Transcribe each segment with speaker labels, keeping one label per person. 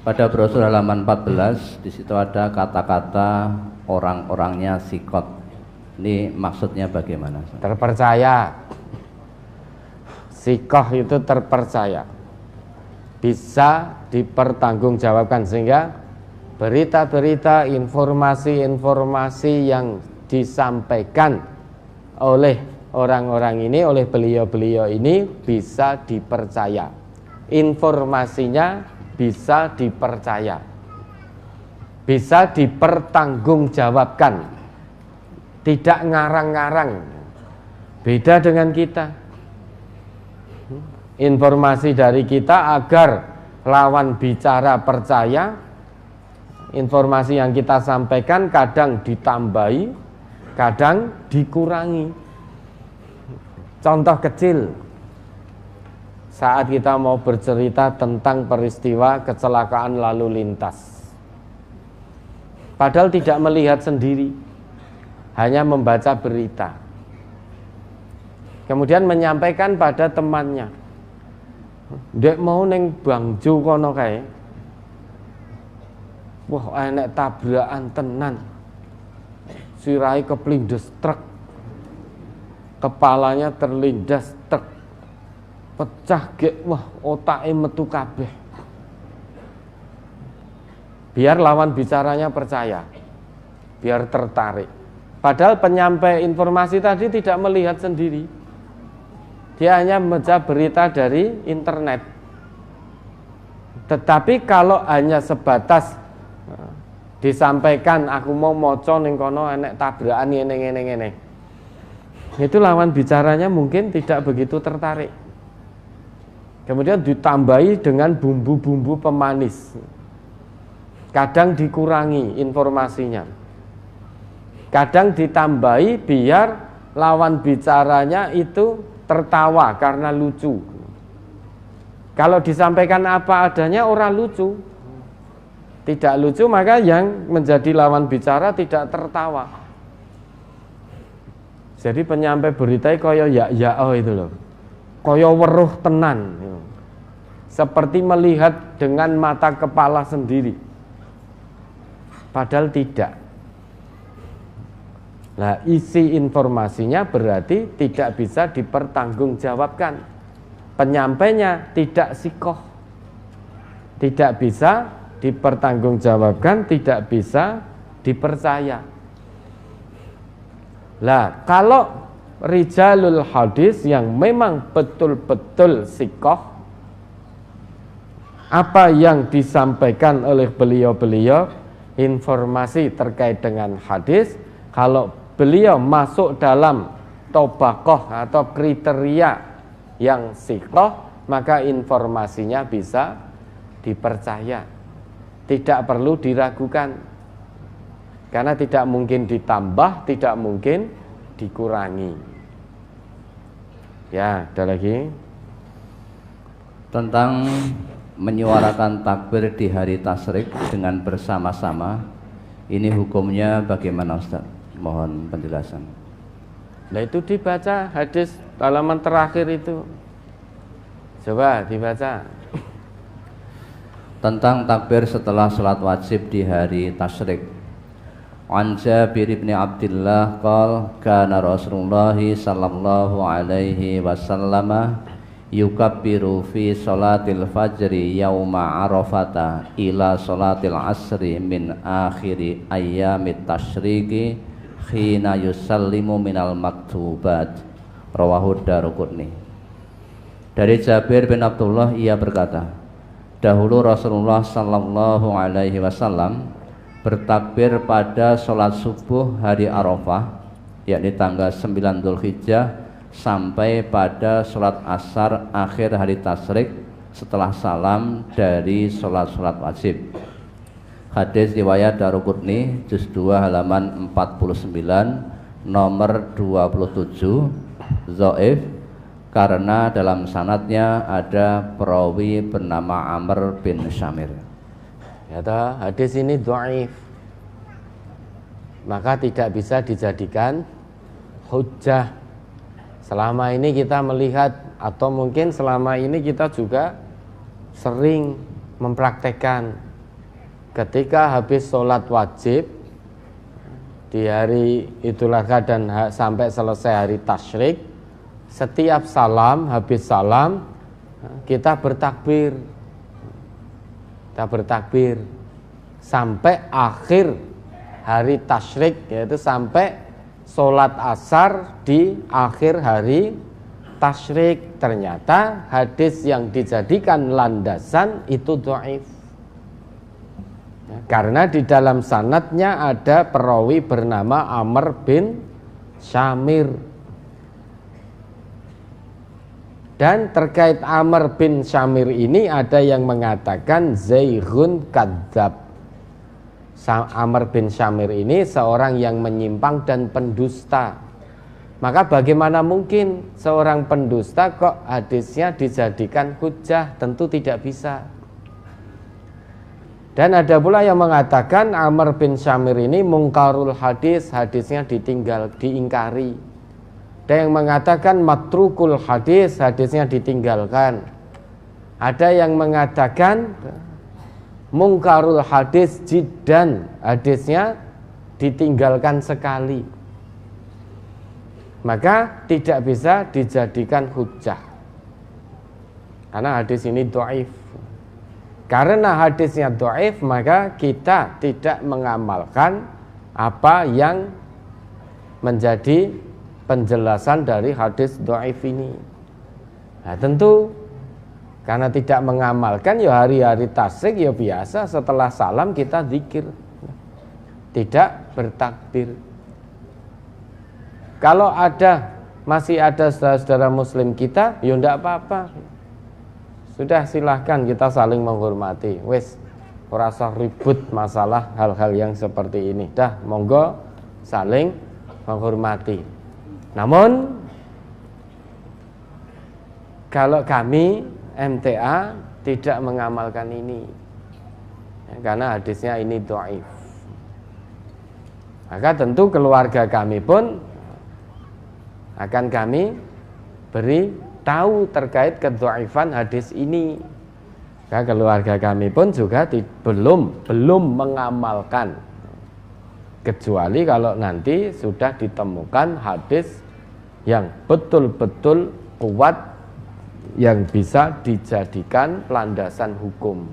Speaker 1: Pada brosur halaman 14 di situ ada kata-kata orang-orangnya sikot. Ini maksudnya bagaimana?
Speaker 2: Terpercaya. Sikoh itu terpercaya, bisa dipertanggungjawabkan, sehingga berita-berita, informasi-informasi yang disampaikan oleh orang-orang ini, oleh beliau-beliau ini bisa dipercaya. Informasinya bisa dipercaya, bisa dipertanggungjawabkan, tidak ngarang-ngarang. Beda dengan kita. Informasi dari kita agar lawan bicara percaya. Informasi yang kita sampaikan kadang ditambahi, kadang dikurangi. Contoh kecil, saat kita mau bercerita tentang peristiwa kecelakaan lalu lintas, padahal tidak melihat sendiri, hanya membaca berita, kemudian menyampaikan pada temannya, "Dek mau neng Bangjo kono kae. Wah, enek tabrakan tenan. Sirahe keplindes truk. Kepalanya terlindas truk. Pecah gek, wah otake metu kabeh." Biar lawan bicaranya percaya, biar tertarik. Padahal penyampai informasi tadi tidak melihat sendiri. Dia hanya membaca berita dari internet. Tetapi kalau hanya sebatas disampaikan, "Aku mau moco ning kono enek tabrakan ngene-ngene," itu lawan bicaranya mungkin tidak begitu tertarik. Kemudian ditambahi dengan bumbu-bumbu pemanis. Kadang dikurangi informasinya. Kadang ditambahi biar lawan bicaranya itu tertawa karena lucu. Kalau disampaikan apa adanya orang lucu. Tidak lucu, maka yang menjadi lawan bicara tidak tertawa. Jadi penyampai berita kaya ya itu loh. Kaya weruh tenan. Seperti melihat dengan mata kepala sendiri. Padahal tidak. Nah, isi informasinya berarti tidak bisa dipertanggungjawabkan. Penyampainya tidak sikoh, tidak bisa dipertanggungjawabkan, tidak bisa dipercaya. Lah, kalau rijalul hadis yang memang betul-betul sikoh, apa yang disampaikan oleh beliau-beliau, informasi terkait dengan hadis, kalau beliau masuk dalam tobakoh atau kriteria yang sikoh, maka informasinya bisa dipercaya, tidak perlu diragukan, karena tidak mungkin ditambah, tidak mungkin dikurangi. Ya, ada lagi
Speaker 1: tentang menyuarakan takbir di hari tasyrik dengan bersama-sama. Ini hukumnya bagaimana, Ustaz? Mohon penjelasan.
Speaker 2: Nah, itu dibaca hadis halaman terakhir itu. Coba dibaca.
Speaker 1: Tentang takbir setelah salat wajib di hari tasyrik. An Jabir bin Abdullah qala kana Rasulullah sallallahu alaihi wasallam yukabbiru fi salatil fajri yauma arafata ila salatil asri min akhiri ayyamit tasyriki khina yusallimu minal maktubat. Rawahu Daruqutni. Dari Jabir bin Abdullah, ia berkata, dahulu Rasulullah sallallahu alaihi wasallam bertakbir pada sholat subuh hari Arafah, yakni tanggal 9 Dzulhijjah, sampai pada sholat asar akhir hari tasyrik setelah salam dari sholat-sholat wajib. Hadis riwayat Daruqutni juz 2 halaman 49 nomor 27, dhaif karena dalam sanadnya ada perawi bernama Amr bin Syamir.
Speaker 2: Ya toh, hadis ini dhaif, maka tidak bisa dijadikan hujjah. Selama ini kita melihat, atau mungkin selama ini kita juga sering mempraktekkan ketika habis sholat wajib di hari Idul Adha dan sampai selesai hari tasyrik, setiap salam, habis salam kita bertakbir. Kita bertakbir sampai akhir hari tasyrik, yaitu sampai sholat asar di akhir hari tasyrik. Ternyata hadis yang dijadikan landasan itu dhaif. Karena di dalam sanadnya ada perawi bernama Amr bin Syamir. Dan terkait Amr bin Syamir ini ada yang mengatakan Zaighun kadzab. Amr bin Syamir ini seorang yang menyimpang dan pendusta. Maka bagaimana mungkin seorang pendusta kok hadisnya dijadikan hujjah? Tentu tidak bisa. Dan ada pula yang mengatakan Amr bin Syamir ini mungkarul hadis, hadisnya diingkari. Ada yang mengatakan matrukul hadis, hadisnya ditinggalkan. Ada yang mengatakan mungkarul hadis jiddan, hadisnya ditinggalkan sekali. Maka tidak bisa dijadikan hujjah. Karena hadis ini dhaif. Karena hadisnya dhaif, maka kita tidak mengamalkan apa yang menjadi penjelasan dari hadis dhaif ini. Nah, tentu karena tidak mengamalkan, ya hari-hari tasyrik ya biasa setelah salam kita zikir, tidak bertakbir. Kalau masih ada saudara-saudara muslim kita, ya enggak apa-apa. Sudah, silahkan kita saling menghormati. Wes, ora usah ribut masalah hal-hal yang seperti ini. Dah, monggo saling menghormati. Namun kalau kami MTA tidak mengamalkan ini, karena hadisnya ini dhaif. Maka tentu keluarga kami pun akan kami beri tahu terkait kedhaifan hadis ini. Maka keluarga kami pun juga belum mengamalkan, kecuali kalau nanti sudah ditemukan hadis yang betul-betul kuat yang bisa dijadikan landasan hukum.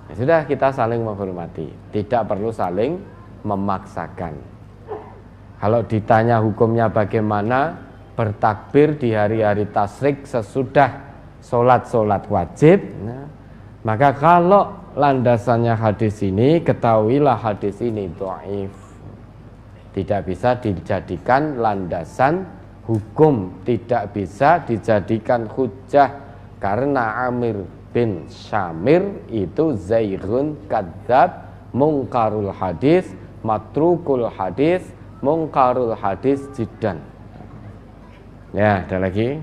Speaker 2: Ya sudah, kita saling menghormati, tidak perlu saling memaksakan. Kalau ditanya hukumnya bagaimana bertakbir di hari-hari tasyrik sesudah sholat wajib, nah, maka kalau landasannya hadis ini, ketahuilah hadis ini dhaif, tidak bisa dijadikan landasan hukum, tidak bisa dijadikan hujjah, karena Amr bin Syamir itu zaighun kadzab, mungkarul hadis, matrukul hadis, mungkarul hadis jiddan. Ya, ada lagi.